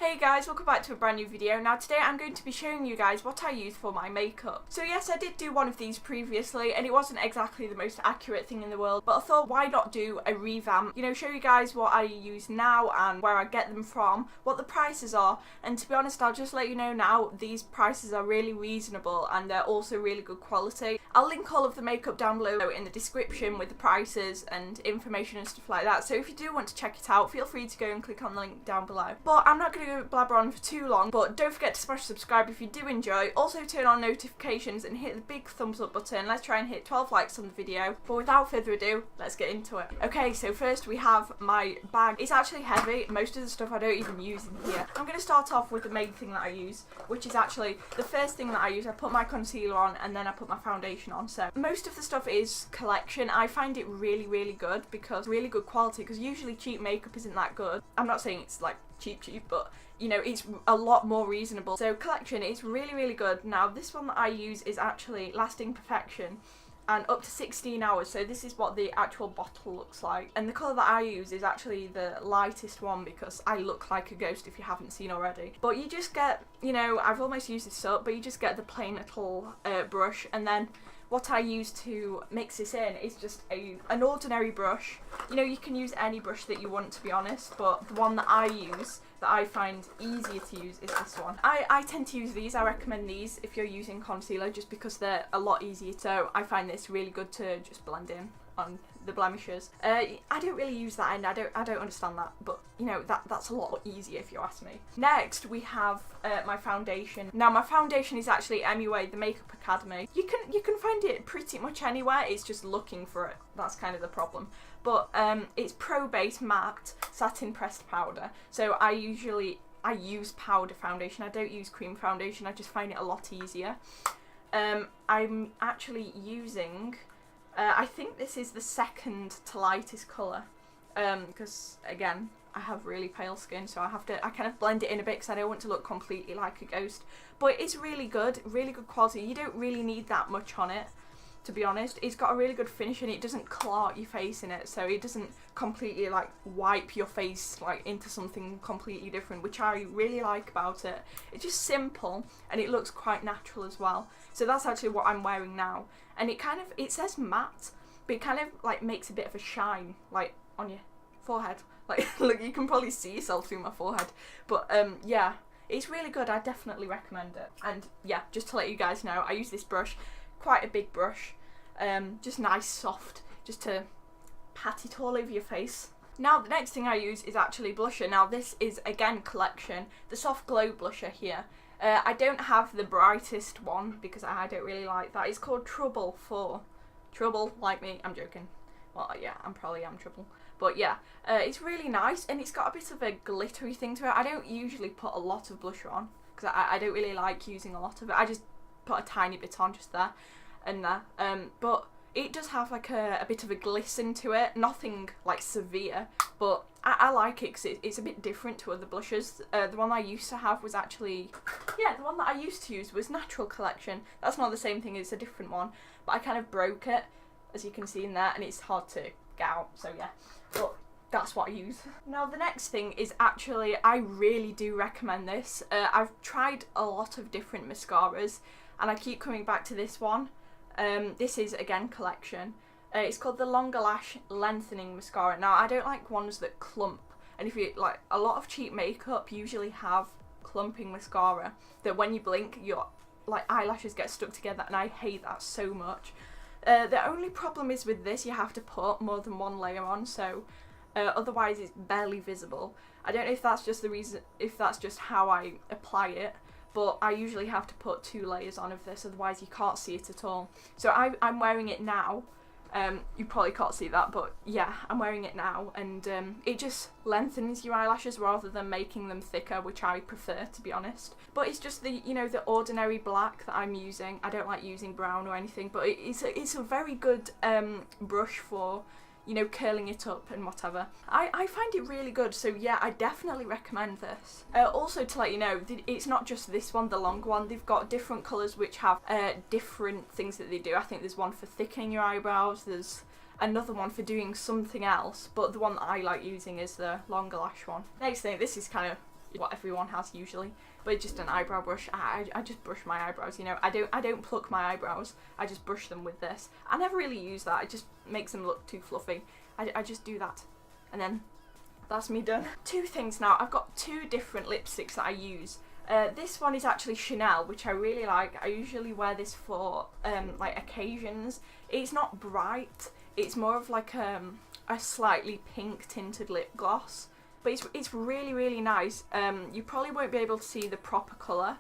Hey guys, welcome back to a brand new video. Now today I'm going to be showing you guys what I use for my makeup. So yes, I did do one of these previously and it wasn't exactly the most accurate thing in the world, but I thought why not do a revamp, show you guys what I use now and where I get them from, what the prices are, and to be honest I'll just let you know now these prices are really reasonable and they're also really good quality. I'll link all of the makeup down below in the description with the prices and information and stuff like that, so if you do want to check it out feel free to go and click on the link down below. But I'm not going to blabber on for too long, but don't forget to smash subscribe if you do enjoy. Also turn on notifications and hit the big thumbs up button. Let's try and hit 12 likes on the video. But without further ado, let's get into it. Okay, so first we have my bag. It's actually heavy. Most of the stuff I don't even use in here. I'm going to start off with the main thing that I use, which is actually the first thing that I use. I put my concealer on and then I put my foundation on. So most of the stuff is Collection. I find it really good because really good quality, because usually cheap makeup isn't that good. I'm not saying it's like cheap, but it's a lot more reasonable. So Collection is really good. Now this one that I use is actually Lasting Perfection and up to 16 hours, so this is what the actual bottle looks like, and the colour that I use is actually the lightest one because I look like a ghost if you haven't seen already. But you just get, I've almost used this up, but you just get the plain little brush, and then what I use to mix this in is just an ordinary brush. You can use any brush that you want, to be honest, but the one that I use, that I find easier to use, is this one. I tend to use these. I recommend these if you're using concealer just because they're a lot easier. So I find this really good to just blend in on the blemishes. I don't really use that end. I don't understand that, but that's a lot easier if you ask me. Next we have my foundation. Now my foundation is actually MUA, the Makeup Academy. You can find it pretty much anywhere. It's just looking for it. That's kind of the problem. But it's Pro Base Matte Satin Pressed Powder. So I use powder foundation. I don't use cream foundation. I just find it a lot easier. I'm actually using I think this is the second to lightest colour, because again I have really pale skin, so I kind of blend it in a bit because I don't want to look completely like a ghost. But it's really good quality. You don't really need that much on it, to be honest. It's got a really good finish and it doesn't clot your face in it, so it doesn't completely like wipe your face like into something completely different, which I really like about it. It's just simple and it looks quite natural as well. So that's actually what I'm wearing now, and it says matte, but it kind of like makes a bit of a shine like on your forehead. Like look, you can probably see yourself through my forehead, but yeah, it's really good. I definitely recommend it. And yeah, just to let you guys know, I use this brush, quite a big brush, just nice soft, just to pat it all over your face. Now the next thing I use is actually blusher. Now this is again Collection, the Soft Glow blusher here. I don't have the brightest one because I don't really like that. It's called Trouble like me. I'm joking. Well, yeah, I probably am trouble. But yeah, it's really nice and it's got a bit of a glittery thing to it. I don't usually put a lot of blusher on because I don't really like using a lot of it. I just put a tiny bit on just there and there. But it does have like a bit of a glisten to it. Nothing like severe, but I like it because it's a bit different to other blushes. The one I used to have was actually, the one that I used to use was Natural Collection. That's not the same thing, it's a different one. But I kind of broke it, as you can see in there, and it's hard to get out, so yeah. But that's what I use. Now the next thing is actually, I really do recommend this. I've tried a lot of different mascaras, and I keep coming back to this one. This is again Collection. It's called the Longer Lash Lengthening Mascara. Now I don't like ones that clump, and if you like, a lot of cheap makeup usually have clumping mascara that when you blink your like eyelashes get stuck together, and I hate that so much. The only problem is with this, you have to put more than one layer on, so otherwise it's barely visible. I don't know if that's just the reason, if that's just how I apply it, but I usually have to put 2 layers on of this, otherwise you can't see it at all. So I'm wearing it now. You probably can't see that, but yeah, I'm wearing it now, and it just lengthens your eyelashes rather than making them thicker, which I prefer, to be honest. But it's just the the ordinary black that I'm using. I don't like using brown or anything, but it's a very good brush for curling it up and whatever. I find it really good, so yeah, I definitely recommend this. Also to let you know, it's not just this one, the long one. They've got different colours which have different things that they do. I think there's one for thickening your eyebrows, there's another one for doing something else, but the one that I like using is the Longer Lash one. Next thing, this is kind of what everyone has usually, but it's just an eyebrow brush. I just brush my eyebrows, you know. I don't pluck my eyebrows, I just brush them with this. I never really use that, it just makes them look too fluffy. I just do that, and then that's me done. Two things now. I've got two different lipsticks that I use. This one is actually Chanel, which I really like. I usually wear this for like occasions. It's not bright, it's more of like a slightly pink tinted lip gloss, but it's really, really nice. You probably won't be able to see the proper colour,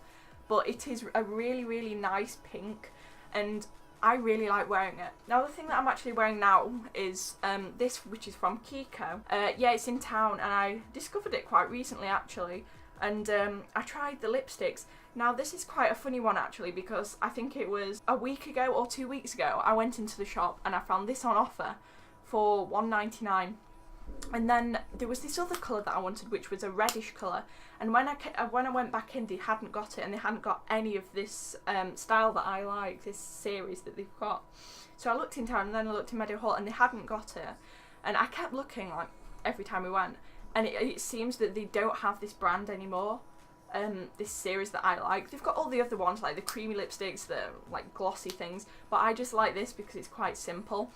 but it is a really, really nice pink, and I really like wearing it. Now the thing that I'm actually wearing now is this, which is from Kiko. Yeah, it's in town, and I discovered it quite recently actually, and I tried the lipsticks. Now this is quite a funny one actually, because I think it was a week ago or 2 weeks ago I went into the shop and I found this on offer for $1.99. And then there was this other colour that I wanted, which was a reddish colour, and when I went back in, they hadn't got it, and they hadn't got any of this style that I like, this series that they've got. So I looked in town, and then I looked in Meadow Hall, and they hadn't got it, and I kept looking like every time we went, and it seems that they don't have this brand anymore, this series that I like. They've got all the other ones, like the creamy lipsticks, the like glossy things, but I just like this because it's quite simple.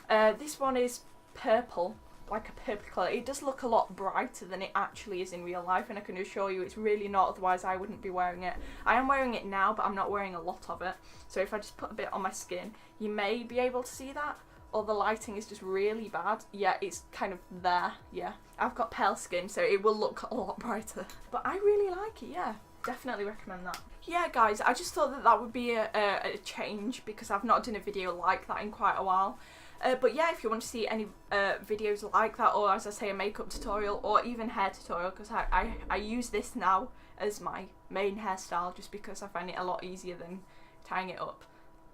This one is purple, like a purple colour. It does look a lot brighter than it actually is in real life, and I can assure you it's really not, otherwise I wouldn't be wearing it. I am wearing it now, but I'm not wearing a lot of it, so if I just put a bit on my skin, you may be able to see that, or the lighting is just really bad. Yeah, it's kind of there, yeah. I've got pale skin, so it will look a lot brighter, but I really like it, yeah. Definitely recommend that. Yeah guys, I just thought that that would be a change, because I've not done a video like that in quite a while. But yeah, if you want to see any videos like that, or as I say, a makeup tutorial, or even hair tutorial, because I use this now as my main hairstyle, just because I find it a lot easier than tying it up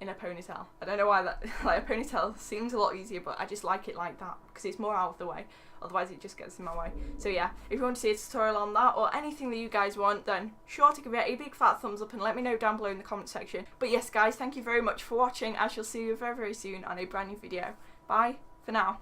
in a ponytail. I don't know why that, like, a ponytail seems a lot easier, but I just like it like that, because it's more out of the way, otherwise it just gets in my way. So yeah, if you want to see a tutorial on that, or anything that you guys want, then sure to give it a big fat thumbs up and let me know down below in the comment section. But yes guys, thank you very much for watching. I shall see you very, very soon on a brand new video. Bye for now.